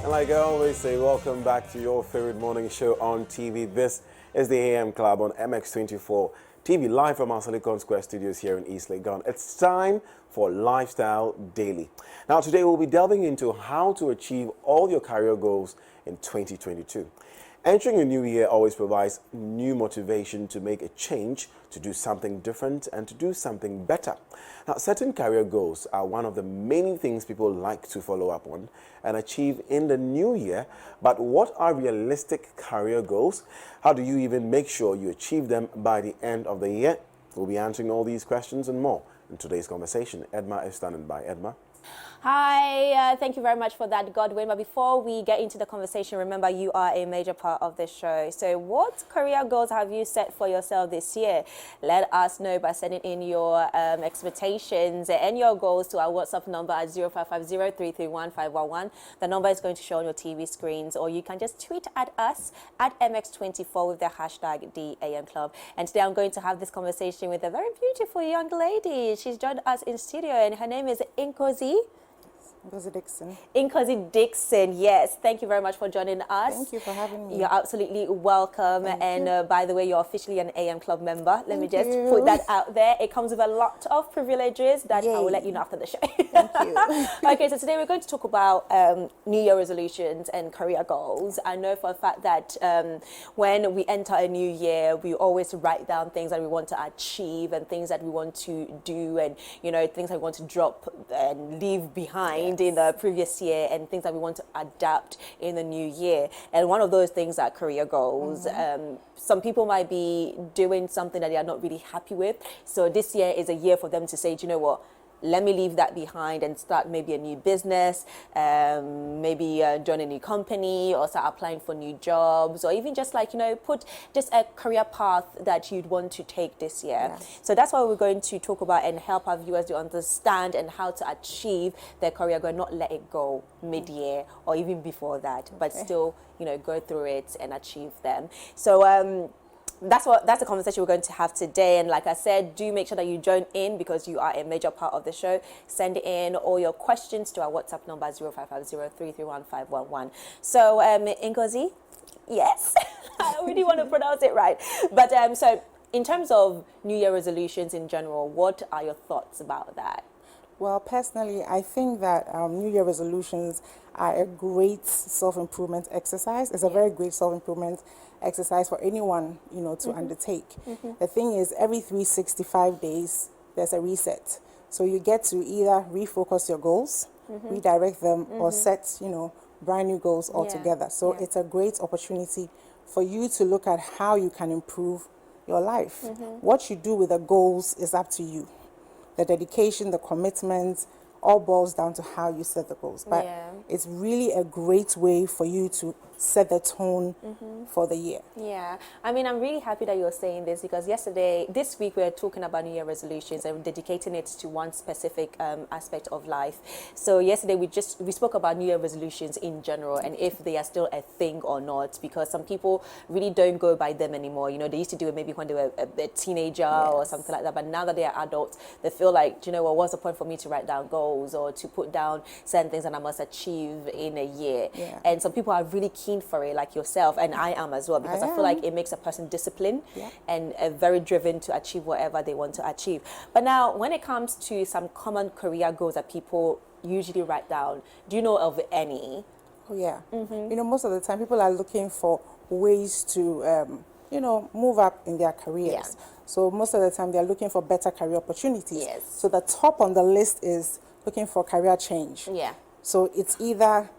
And like I always say, welcome back to your favorite morning show on TV. This is the AM Club on MX24 TV, live from our Silicon Square studios here in East Legon. It's time for Lifestyle Daily. Now, today we'll be delving into how to achieve all your career goals in 2022. Entering a new year always provides new motivation to make a change, to do something different, and to do something better. Now, certain career goals are one of the many things people like to follow up on and achieve in the new year. But what are realistic career goals? How do you even make sure you achieve them by the end of the year? We'll be answering all these questions and more in today's conversation. Edma is standing by. Edma. Hi, thank you very much for that, Godwin. But before we get into the conversation, remember you are a major part of this show. So what career goals have you set for yourself this year? Let us know by sending in your expectations and your goals to our WhatsApp number at 0550-331-511. The number is going to show on your TV screens, or you can just tweet at us at MX24 with the hashtag DAM Club. And today I'm going to have this conversation with a very beautiful young lady. She's joined us in studio and her name is Ngozi. Ngozi Dixon. Ngozi Dixon, yes. Thank you very much for joining us. Thank you for having me. You're absolutely welcome. By the way, you're officially an AM Club member. Let me just put that out there. It comes with a lot of privileges that I will let you know after the show. Thank you. Okay, so today we're going to talk about New Year resolutions and career goals. I know for a fact that when we enter a new year, we always write down things that we want to achieve and things that we want to do and, you know, things that we want to drop and leave behind in the previous year and things that we want to adapt in the new year. And one of those things are career goals. Some people might be doing something that they are not really happy with. So this year is a year for them to say, do you know what? Let me leave that behind and start maybe a new business, maybe join a new company or start applying for new jobs, or even just like, you know, put just a career path that you'd want to take this year. Yeah. So that's what we're going to talk about and help our viewers to understand and how to achieve their career goal, not let it go mid-year or even before that, but still, you know, go through it and achieve them. So, that's the conversation we're going to have today. And like I said, do make sure that you join in because you are a major part of the show. Send in all your questions to our WhatsApp number 0550-331-511. So Ngozi, yes, I really want to pronounce it right. But so in terms of New Year resolutions in general, what are your thoughts about that? Well, personally, I think that New Year resolutions are a great self-improvement exercise. It's a very great self-improvement exercise for anyone, you know, to undertake. The thing is, every 365 days, there's a reset. So you get to either refocus your goals, redirect them, or set, you know, brand new goals altogether. So it's a great opportunity for you to look at how you can improve your life. What you do with the goals is up to you. The dedication, the commitment, all boils down to how you set the goals. But it's really a great way for you to set the tone for the year. Yeah, I mean, I'm really happy that you're saying this because this week we were talking about New Year resolutions and dedicating it to one specific aspect of life. So yesterday we spoke about New Year resolutions in general and if they are still a thing or not, because some people really don't go by them anymore. You know, they used to do it maybe when they were a teenager or something like that, but now that they are adults, they feel like, do you know what, what's the point for me to write down goals or to put down certain things that I must achieve in a year? And some people are really keen for it, like yourself, and I am as well, because I feel like it makes a person disciplined and very driven to achieve whatever they want to achieve. But now, when it comes to some common career goals that people usually write down, do you know of any? Oh, yeah. You know, most of the time, people are looking for ways to, you know, move up in their careers. So most of the time, they're looking for better career opportunities. So the top on the list is looking for career change. So it's either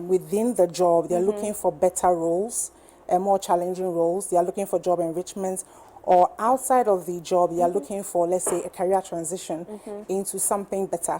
within the job, they're looking for better roles, more challenging roles. They are looking for job enrichment, or outside of the job, they are looking for, let's say, a career transition into something better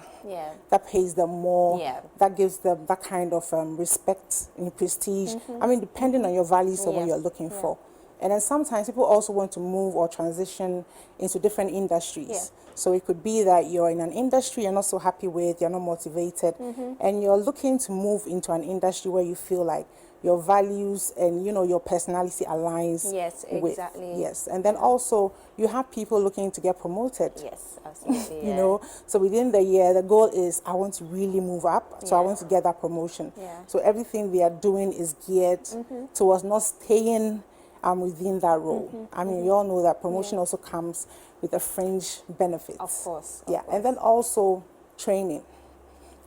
that pays them more, that gives them that kind of respect and prestige. I mean, depending on your values of what you're looking for. And then sometimes people also want to move or transition into different industries. So it could be that you're in an industry you're not so happy with, you're not motivated, and you're looking to move into an industry where you feel like your values and, you know, your personality aligns Yes, with. exactly. Yes. And then also you have people looking to get promoted. Yes, absolutely. You Yeah. know, so within the year, the goal is I want to really move up, so I Yeah. want to get that promotion. Yeah. So everything we are doing is geared towards not staying within that role. I mean, we all know that promotion also comes with a fringe benefits. Of course. Yeah, and then also training.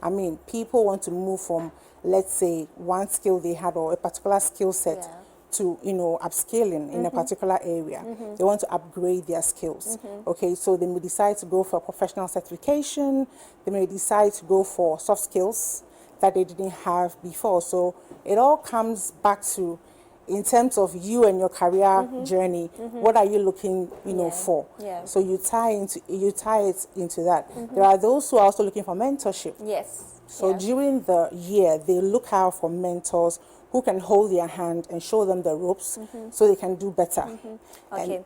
I mean, people want to move from, let's say, one skill they had or a particular skill set Yeah. to, you know, upscaling in a particular area. They want to upgrade their skills. Okay, so they may decide to go for professional certification. They may decide to go for soft skills that they didn't have before. So it all comes back to, in terms of you and your career journey, what are you looking, you know, for? Yeah. So you tie it into that. There are those who are also looking for mentorship. Yes. So yeah. during the year, they look out for mentors who can hold their hand and show them the ropes so they can do better. Okay.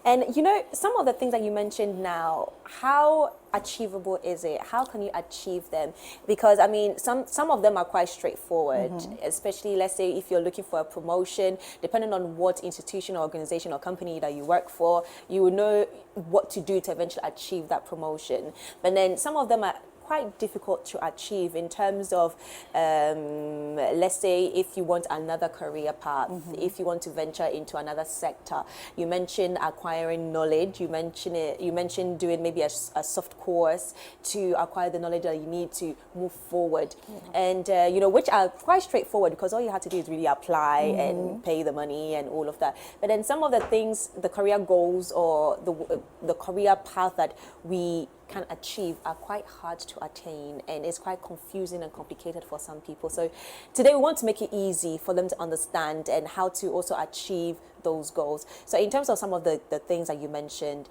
And you know, some of the things that you mentioned now, how achievable is it? How can you achieve them? Because I mean, some of them are quite straightforward, especially let's say if you're looking for a promotion, depending on what institution, organization or company that you work for, you will know what to do to eventually achieve that promotion. But then some of them are quite difficult to achieve in terms of, let's say, if you want another career path, if you want to venture into another sector. You mentioned acquiring knowledge. You mentioned doing maybe a soft course to acquire the knowledge that you need to move forward, and you know, which are quite straightforward because all you have to do is really apply and pay the money and all of that. But then some of the things, the career goals or the career path that we can achieve are quite hard to attain, and it's quite confusing and complicated for some people. So today we want to make it easy for them to understand and how to also achieve those goals. So in terms of some of the things that you mentioned,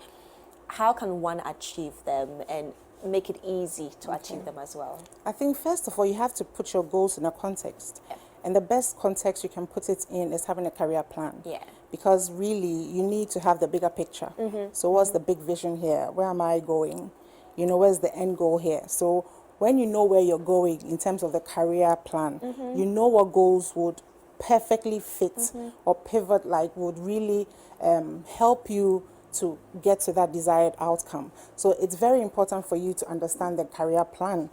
how can one achieve them and make it easy to achieve them as well? I think first of all, you have to put your goals in a context. Yeah. And the best context you can put it in is having a career plan. Yeah. Because really, you need to have the bigger picture. So what's the big vision here? Where am I going? You know, where's the end goal here? So when you know where you're going in terms of the career plan, you know what goals would perfectly fit or pivot, like would really help you to get to that desired outcome. So it's very important for you to understand the career plan.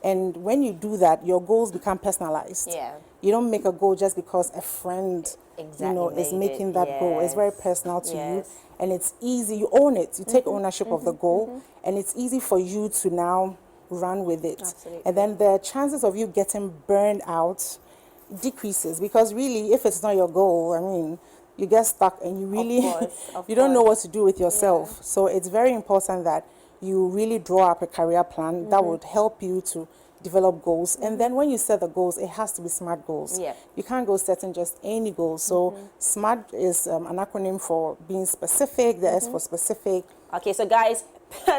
And when you do that, your goals become personalized. Yeah. You don't make a goal just because a friend, you know, is made making it. that goal. It's very Yes. personal to you. Yes. And it's easy. You own it. You take ownership of the goal. And it's easy for you to now run with it. Absolutely. And then the chances of you getting burned out decreases. Because really, if it's not your goal, I mean, you get stuck and you really, Of you don't know course. what to do with yourself. So it's very important that you really draw up a career plan that would help you to develop goals. And then when you set the goals, it has to be SMART goals. Yeah. You can't go setting just any goals. So SMART is an acronym for being specific. The S for specific. Okay, so guys,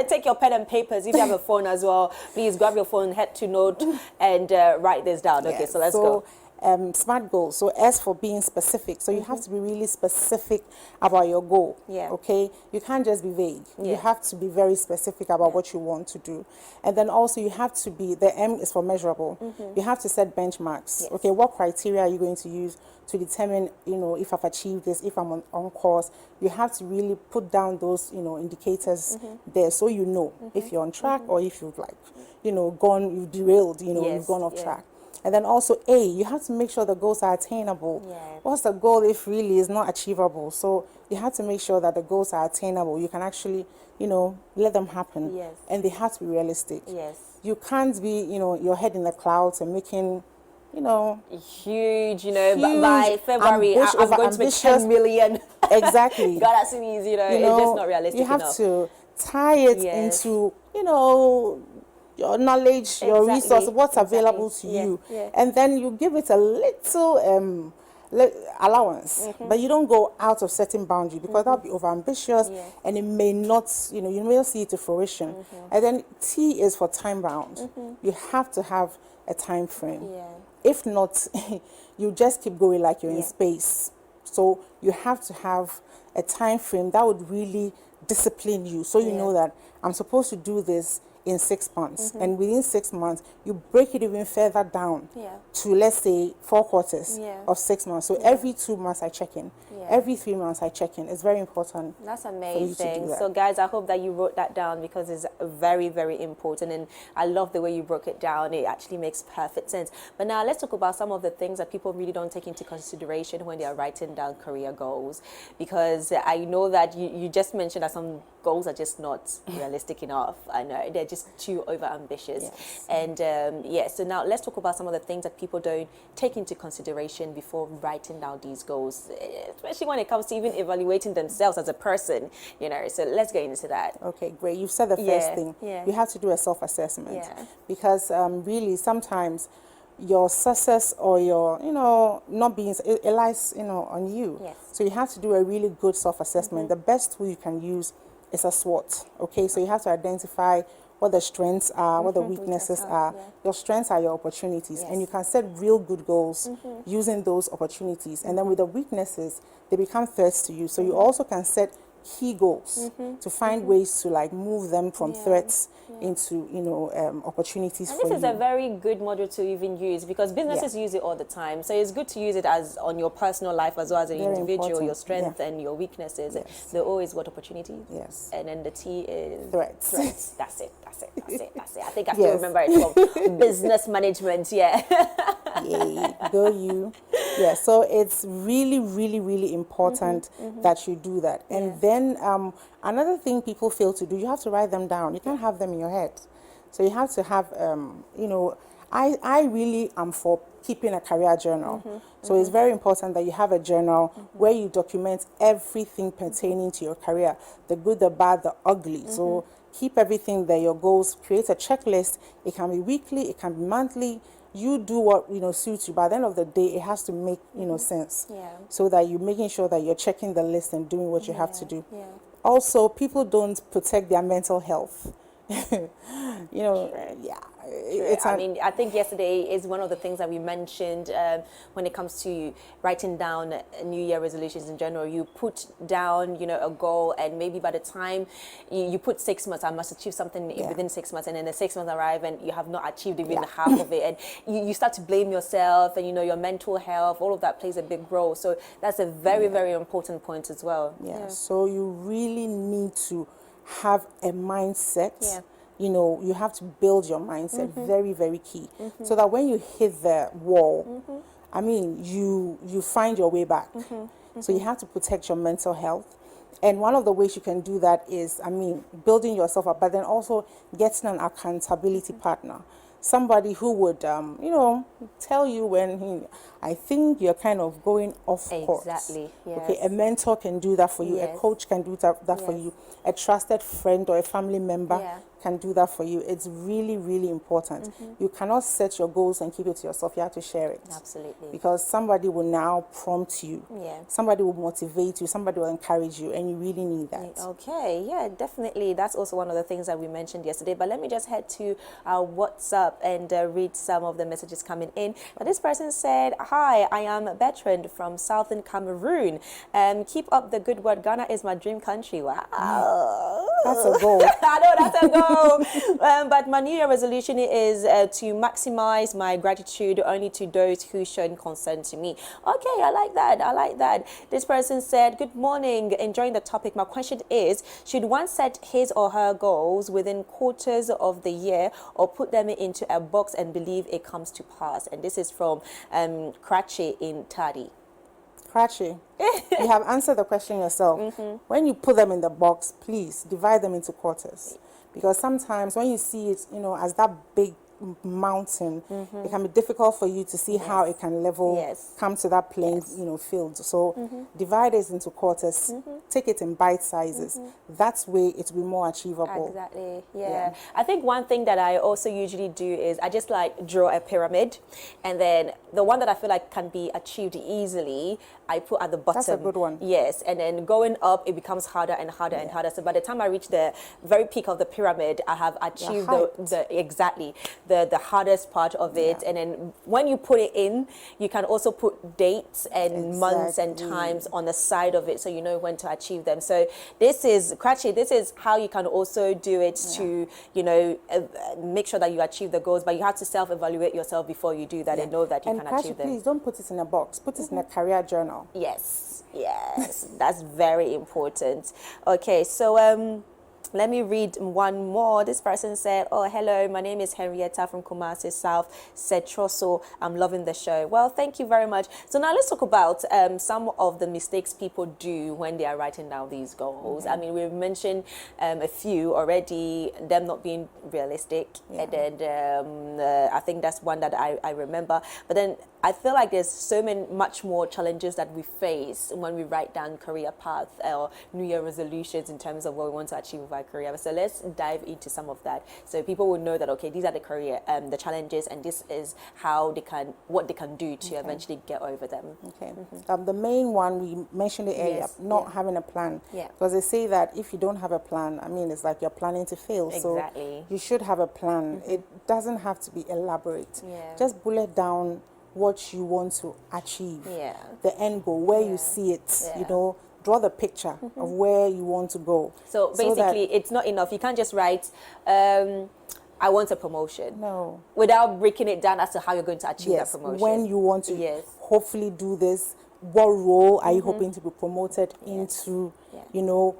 take your pen and papers. If you have a phone as well, please grab your phone, head to note, and write this down. Okay, Yes. so let's go. SMART goals. So S for being specific. So you have to be really specific about your goal. Yeah. Okay. You can't just be vague. You Yeah. have to be very specific about what you want to do. And then also you have to be, the M is for measurable. You have to set benchmarks. Yes. Okay. What criteria are you going to use to determine, you know, if I've achieved this, if I'm on course? You have to really put down those, you know, indicators there so you know if you're on track or if you've like, you know, you've derailed, you know, Yes, you've gone off yeah. track. And then also A, you have to make sure the goals are attainable. Yeah. What's the goal if really is not achievable? So you have to make sure that the goals are attainable. You can actually, you know, let them happen. Yes. And they have to be realistic. Yes. You can't be, you know, your head in the clouds and making, you know, Huge, you know, Huge, by February, I'm going to make 10 million. Exactly. God, that's easy, you know, it's just not realistic you have enough. to tie it Yes. into, you know, your knowledge, your Exactly, resource, what's exactly. available to Yeah, you. yeah. And then you give it a little allowance, but you don't go out of certain boundary because that'll be overambitious Yeah. and it may not, you know, you may not see it to fruition. And then T is for time bound. You have to have a time frame. Yeah. If not, you just keep going like you're in Yeah. space. So you have to have a time frame that would really discipline you, so you Yeah. know that I'm supposed to do this in 6 months. And within 6 months, you break it even further down to, let's say, 4 quarters of 6 months. So every 2 months I check in. Every 3 months I check in. It's very important. That's for you to amazing. do that. So guys, I hope that you wrote that down because it's very, very important. And I love the way you broke it down. It actually makes perfect sense. But now let's talk about some of the things that people really don't take into consideration when they are writing down career goals. Because I know that you just mentioned that some goals are just not realistic enough. I know they're just too over ambitious. And so now let's talk about some of the things that people don't take into consideration before writing down these goals, especially when it comes to even evaluating themselves as a person, so let's get into that. Okay, great. You've said the first thing. You have to do a self-assessment because really sometimes your success or your, not being, it lies, on you. So you have to do a really good self-assessment. The best tool you can use is a SWOT. Okay, so you have to identify what the strengths are, what the weaknesses are. Your strengths are your opportunities, and you can set real good goals using those opportunities. And then with the weaknesses, they become threats to you. So you also can set key goals to find ways to like move them from threats into opportunities And for you. this is a very good model to even use because businesses use it all the time. So it's good to use it as on your personal life as well as an Very individual, important. your strength and your weaknesses. They're always what opportunities. And then the T is threats. That's it. I think I still remember it from business management. Yay, go you. So it's really, really, really important that you do that. And then another thing people fail to do, you have to write them down. You can't have them in your head. So you have to have, I really am for keeping a career journal. So it's very important that you have a journal where you document everything pertaining to your career, the good, the bad, the ugly. So keep everything there, your goals, create a checklist. It can be weekly, it can be monthly. You do what suits you. By the end of the day, it has to make sense. So that you're making sure that you're checking the list and doing what you have to do. Also, people don't protect their mental health. I think yesterday is one of the things that we mentioned when it comes to writing down New Year resolutions in general. You put down, a goal, and maybe by the time you put 6 months, I must achieve something within 6 months, and then the 6 months arrive and you have not achieved even half of it, and you start to blame yourself, and your mental health, all of that plays a big role. So that's a very, very important point as well. So you really need to have a mindset. You have to build your mindset, very, very key, so that when you hit the wall, you find your way back. So you have to protect your mental health. And one of the ways you can do that is, building yourself up, but then also getting an accountability partner. Somebody who would, tell you when I think you're kind of going off course. Exactly. Okay, a mentor can do that for you. A coach can do that for you. A trusted friend or a family member can do that for you. It's really, really important. You cannot set your goals and keep it to yourself. You have to share it. Absolutely. Because somebody will now prompt you. Somebody will motivate you. Somebody will encourage you, and you really need that. Okay, definitely. That's also one of the things that we mentioned yesterday. But let me just head to our WhatsApp and read some of the messages coming in. Now, this person said, "Hi, I am Bertrand from Southern Cameroon. Keep up the good work. Ghana is my dream country." Wow. That's a goal. I know, that's a goal. But my New Year resolution is to maximize my gratitude only to those who shown concern to me. Okay, I like that. This person said, "Good morning, enjoying the topic. My question is, should one set his or her goals within quarters of the year or put them into a box and believe it comes to pass?" And this is from Krachi in Tadi. Krachi, you have answered the question yourself. When you put them in the box, please divide them into quarters. Because sometimes when you see it, as that big mountain, it can be difficult for you to see how it can level, come to that plain, field. So divide it into quarters, take it in bite sizes. That's way it will be more achievable. Exactly. Yeah. I think one thing that I also usually do is I just like draw a pyramid, and then the one that I feel like can be achieved easily, I put at the bottom. That's a good one. Yes, and then going up, it becomes harder and harder and harder. So by the time I reach the very peak of the pyramid, I have achieved the hardest part of it. And then when you put it in, you can also put dates and months and times on the side of it, so you know when to achieve them. So this is how you can also do it to, you know, make sure that you achieve the goals, but you have to self-evaluate yourself before you do that and know that you can achieve them. Please don't put it in a box. Put it in a career journal. Yes, that's very important. Okay, so let me read one more. This person said, "Oh, hello, my name is Henrietta from Kumasi South Setroso. I'm loving the show." Well, thank you very much. So now let's talk about some of the mistakes people do when they are writing down these goals. I mean, we've mentioned a few already, them not being realistic. And then I think that's one that I remember. But then I feel like there's much more challenges that we face when we write down career path or New Year resolutions in terms of what we want to achieve with our career. So let's dive into some of that, so people will know that, okay, these are the challenges, and this is what they can do to eventually get over them. Okay. The main one we mentioned it earlier, not having a plan. Because they say that if you don't have a plan, I mean, it's like you're planning to fail. Exactly. So you should have a plan. It doesn't have to be elaborate. Just bullet down what you want to achieve, the end goal, where you see it, you know, draw the picture of where you want to go. So basically, it's not enough. You can't just write, I want a promotion. No. Without breaking it down as to how you're going to achieve that promotion. When you want to hopefully do this, what role are you hoping to be promoted into? You know,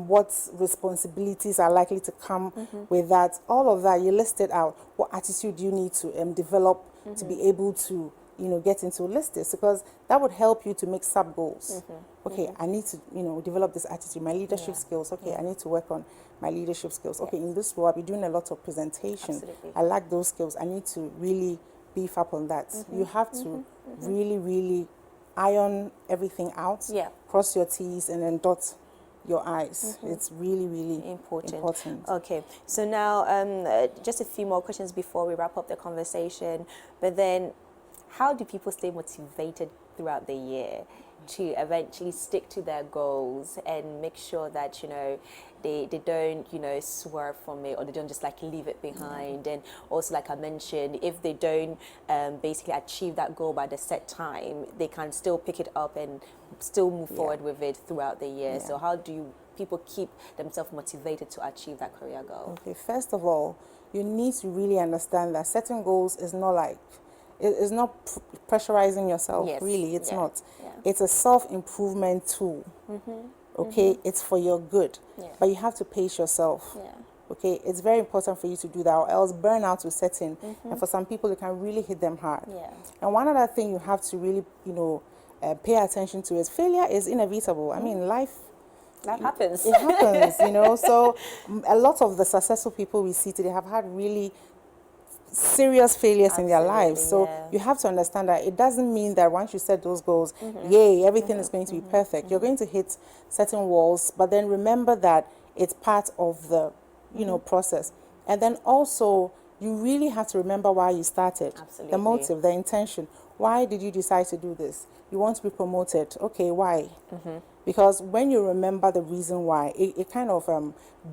what responsibilities are likely to come with that? All of that, you list it out. What attitude you need to develop to be able to, you know, get into list this, because that would help you to make sub goals. Okay, I need to, you know, develop this attitude, my leadership skills. Okay, I need to work on my leadership skills. Okay, in this role, I'll be doing a lot of presentation. I lack those skills. I need to really beef up on that. You have to really, really iron everything out, cross your T's and then dot your I's. It's really, really important. Okay, so now just a few more questions before we wrap up the conversation. But then, how do people stay motivated throughout the year to eventually stick to their goals and make sure that, you know, they don't, you know, swerve from it, or they don't just like leave it behind? And also, like I mentioned, if they don't basically achieve that goal by the set time, they can still pick it up and still move forward with it throughout the year. So how do people keep themselves motivated to achieve that career goal? Okay, first of all, you need to really understand that setting goals is not like, it's not pressurizing yourself. Really, it's not. It's a self-improvement tool. Okay, it's for your good, but you have to pace yourself. Okay, it's very important for you to do that, or else burnout will set in. And for some people, it can really hit them hard. And one other thing you have to really, you know, pay attention to is failure is inevitable. I mean, life happens. It happens, you know. So a lot of the successful people we see today have had really serious failures in their lives. So you have to understand that it doesn't mean that once you set those goals, yay, everything is going to be perfect. You're going to hit certain walls, but then remember that it's part of the, you know, process. And then also, you really have to remember why you started. The motive, the intention. Why did you decide to do this? You want to be promoted. Okay, why? Because when you remember the reason why, it kind of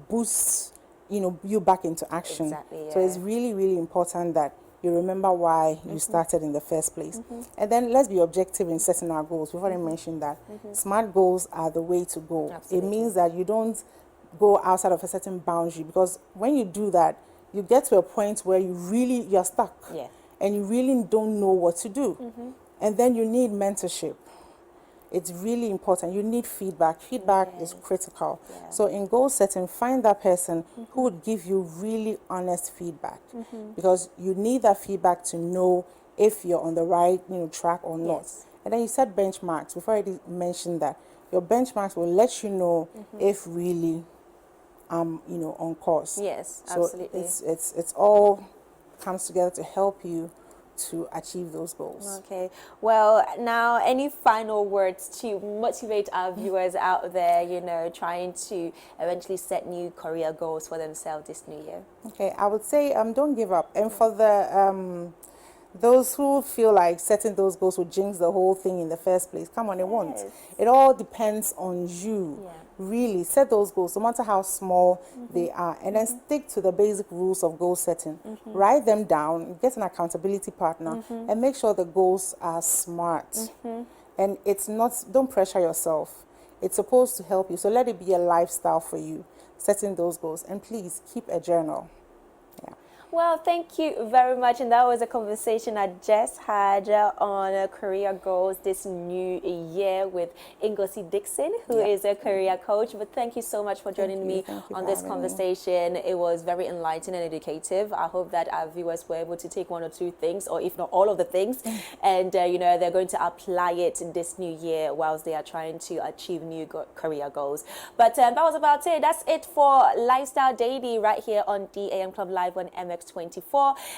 boosts, you know, you back into action. So it's really, really important that you remember why you started in the first place. And then let's be objective in setting our goals. We've already mentioned that. Smart goals are the way to go. It means that you don't go outside of a certain boundary, because when you do that, you get to a point where you're stuck. And you really don't know what to do. And then you need mentorship. It's really important. You need feedback. Feedback is critical. So in goal setting, find that person who would give you really honest feedback, because you need that feedback to know if you're on the right, you know, track or not. And then you set benchmarks. Before I mentioned that, your benchmarks will let you know if really you know, on course. So absolutely. It's all comes together to help you to achieve those goals. Okay. Well, now, any final words to motivate our viewers out there, you know, trying to eventually set new career goals for themselves this new year? Okay, I would say don't give up. And for those who feel like setting those goals will jinx the whole thing in the first place, come on, it won't. It all depends on you. Yeah. Really, set those goals, no matter how small they are, and then stick to the basic rules of goal setting. Write them down, get an accountability partner, and make sure the goals are smart. And it's not, don't pressure yourself. It's supposed to help you, so let it be a lifestyle for you, setting those goals. And please keep a journal. Well, thank you very much. And that was a conversation I just had on career goals this new year with Ngozi Dixon, who is a career coach. But thank you so much for joining me on this conversation. It was very enlightening and educative. I hope that our viewers were able to take one or two things, or if not all of the things, and you know, they're going to apply it in this new year whilst they are trying to achieve new career goals. But that was about it. That's it for Lifestyle Daily right here on the AM Club Live on MX24.